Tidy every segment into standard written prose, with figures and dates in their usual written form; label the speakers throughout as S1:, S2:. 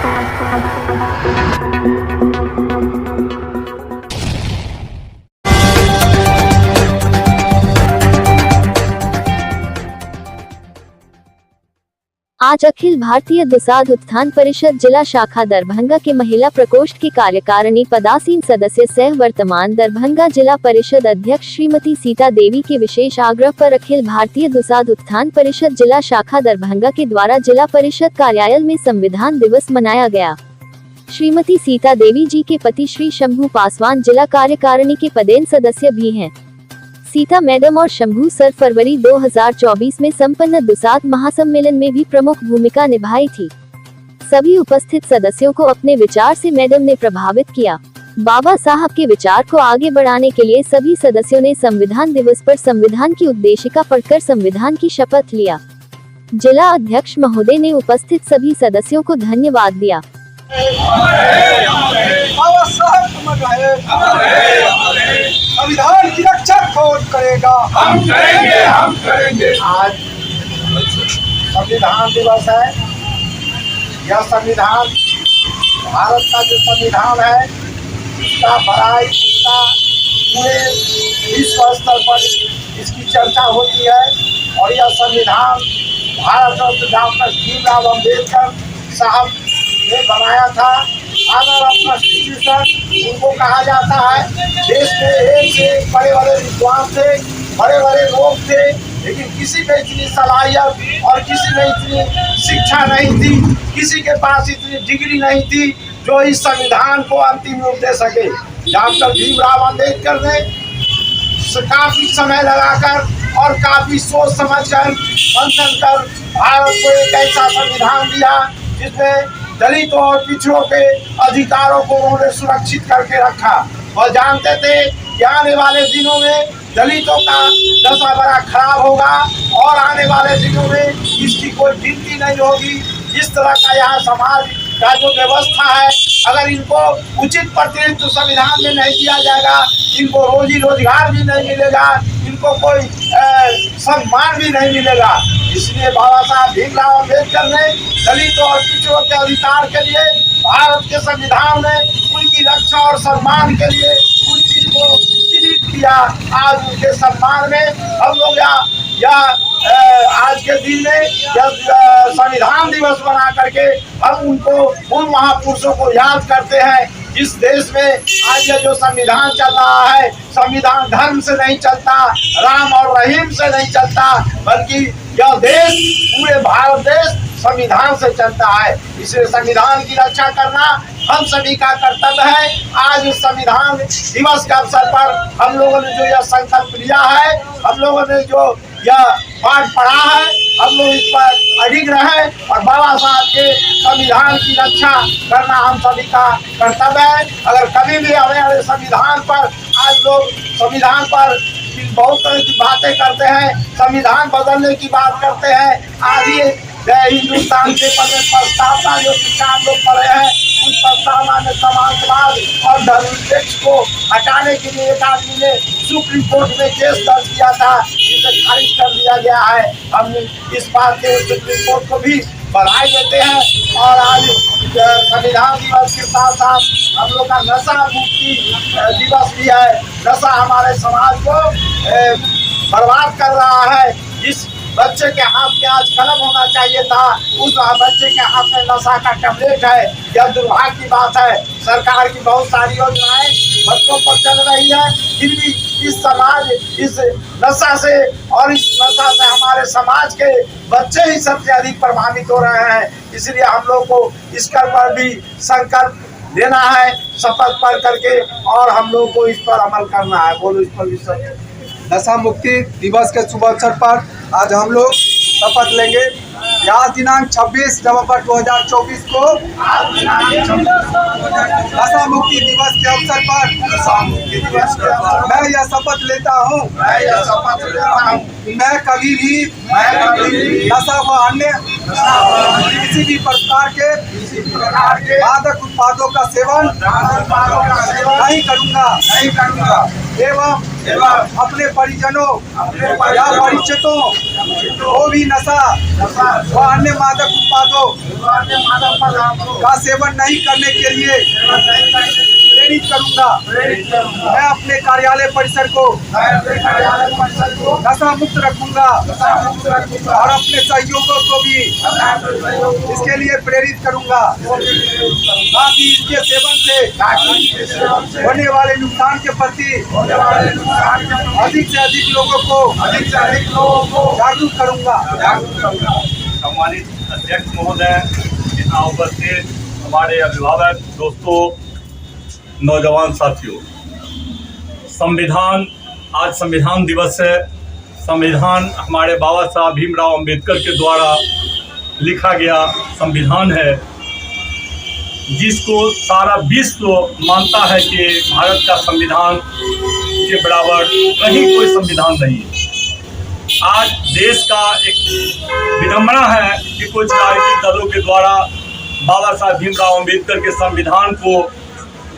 S1: आज अखिल भारतीय दुसाध उत्थान परिषद जिला शाखा दरभंगा के महिला प्रकोष्ठ की कार्यकारिणी पदासीन सदस्य सह वर्तमान दरभंगा जिला परिषद अध्यक्ष श्रीमती सीता देवी के विशेष आग्रह पर अखिल भारतीय दुसाध उत्थान परिषद जिला शाखा दरभंगा के द्वारा जिला परिषद कार्यालय में संविधान दिवस मनाया गया। श्रीमती सीता देवी जी के पति श्री शंभू पासवान जिला कार्यकारिणी के पदेन सदस्य भी हैं। सीता मैडम और शंभू सर फरवरी 2024 में संपन्न दुसाध महासम्मेलन में भी प्रमुख भूमिका निभाई थी। सभी उपस्थित सदस्यों को अपने विचार से मैडम ने प्रभावित किया। बाबा साहब के विचार को आगे बढ़ाने के लिए सभी सदस्यों ने संविधान दिवस पर संविधान की उद्देशिका पढ़कर संविधान की शपथ लिया। जिला अध्यक्ष महोदय ने उपस्थित सभी सदस्यों को धन्यवाद दिया।
S2: संविधान की रक्षा कौन करेगा? हम करेंगे, हम करेंगे। आज संविधान दिवस है। यह संविधान भारत का जो संविधान है इसका बड़ाई, इसका पूरे विश्व स्तर पर इसकी चर्चा होती है। और यह संविधान भारत रत्न डॉक्टर भीमराव अम्बेडकर साहब ने बनाया था। फादर ऑफ कॉन्स्टिट्यूशन उनको कहा जाता है। देश में एक से बड़े बड़े विद्वान थे, बड़े बड़े लोग थे, लेकिन किसी में इतनी सलाहियत और किसी में इतनी शिक्षा नहीं थी, किसी के पास इतनी डिग्री नहीं थी जो इस संविधान को अंतिम रूप दे सके। डॉक्टर भीमराव अम्बेडकर ने काफी समय लगाकर और काफी सोच समझकर मंथन कर भारत को एक ऐसा संविधान दिया जिसमें दलितों और पिछड़ों के अधिकारों को उन्होंने सुरक्षित करके रखा। और जानते थे कि आने वाले दिनों में दलितों का दशा बड़ा खराब होगा और आने वाले दिनों में इसकी कोई गिनती नहीं होगी। इस तरह का यहाँ समाज का जो व्यवस्था है, अगर इनको उचित प्रतिनिधित्व संविधान में नहीं दिया जाएगा, इनको रोजी रोजगार भी नहीं मिलेगा, इनको कोई सम्मान भी नहीं मिलेगा। इसलिए बाबा साहब भीमराव अम्बेडकर ने दलितों और पिछड़ों के अधिकार के लिए भारत के संविधान में उनकी रक्षा और सम्मान के लिए उन चीज को चिन्हित किया। आज उनके सम्मान में हम लोग आज के दिन में संविधान दिवस बना करके हम उनको उन महापुरुषों को याद करते हैं। जिस देश में आज ये जो संविधान चल रहा है, संविधान धर्म से नहीं चलता, राम और रहीम से नहीं चलता, बल्कि यह देश, पूरे भारत देश संविधान से चलता है। इसलिए संविधान की रक्षा करना हम सभी का कर्तव्य है। आज इस संविधान दिवस के अवसर पर हम लोगों ने जो यह संकल्प लिया है, हम लोगों ने जो यह पाठ पढ़ा है, हम लोग इस पर अडिग रहे और बाबा साहब के संविधान की रक्षा करना हम सभी का कर्तव्य है। अगर कभी भी हमें संविधान पर, आज लोग संविधान पर बहुत तरह की बातें करते हैं, संविधान बदलने की बात करते हैं। आज ये हिंदुस्तान के प्रस्तावना जो किसान लोग पढ़े हैं, उस प्रस्तावना में समाजवाद और धर्मनिरपेक्ष को हटाने के लिए एक आदमी ने सुप्रीम कोर्ट में केस दर्ज किया था, जिसे खारिज कर दिया गया है। हम इस बात के सुप्रीम कोर्ट को भी बधाई देते हैं। और आज संविधान दिवस के साथ साथ हम लोग का नशा मुक्ति दिवस भी है। नशा हमारे समाज को बर्बाद कर रहा है। जिस बच्चे के हाथ में आज कलम होना चाहिए था, उस बच्चे के हाथ में नशा का टैबलेट है। यह दुर्भाग्य की बात है। सरकार की बहुत सारी योजनाएं बच्चों पर चल रही है, फिर भी इस समाज इस नशा से हमारे समाज के बच्चे ही सबसे अधिक प्रभावित हो रहे हैं। इसलिए हम लोग को इसका पर भी संकल्प लेना है, शपथ पढ़ करके, और हम लोग को इस पर अमल करना है। बोलो इस पर भी सब।
S3: नशा मुक्ति दिवस के शुभ अवसर पर आज हम लोग शपथ लेंगे। आज दिनांक 26 नवंबर 2024 को नशा मुक्ति दिवस के अवसर पर मैं यह शपथ लेता हूँ, मैं कभी भी नशा व अन्य किसी भी प्रकार के मादक उत्पादों का सेवन नहीं करूँगा एवं अपने परिजनों या परिचितों वो भी नशा व अन्य मादक उत्पादों का सेवन नहीं करने के लिए प्रेरित करूंगा। मैं अपने कार्यालय परिसर को नशा मुक्त रखूंगा और अपने सहयोगियों को भी इसके लिए प्रेरित करूंगा। साथ ही इसके सेवन से होने वाले नुकसान के प्रति अधिक से अधिक लोगों को जागरूक करूंगा।
S4: सम्मानित अध्यक्ष महोदय, यहाँ उपस्थित हमारे अभिभावक, दोस्तों, नौजवान साथियों, आज संविधान दिवस है। संविधान हमारे बाबा साहब भीमराव अंबेडकर के द्वारा लिखा गया संविधान है, जिसको सारा विश्व मानता है कि भारत का संविधान के बराबर कहीं कोई संविधान नहीं है। आज देश का एक विडंबना है कि कुछ राजनीतिक दलों के द्वारा बाबा साहब भीमराव अंबेडकर के संविधान को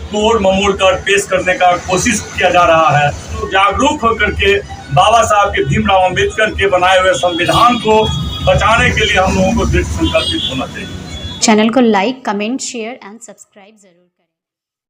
S4: तोड़ ममोड़ कर पेश करने का कोशिश किया जा रहा है। तो जागरूक होकर के बाबा साहब के भीमराव अंबेडकर के बनाए हुए संविधान को बचाने के लिए हम लोगों को दृढ़ संकल्पित होना चाहिए।
S5: चैनल को like, comment, share and subscribe जरूर।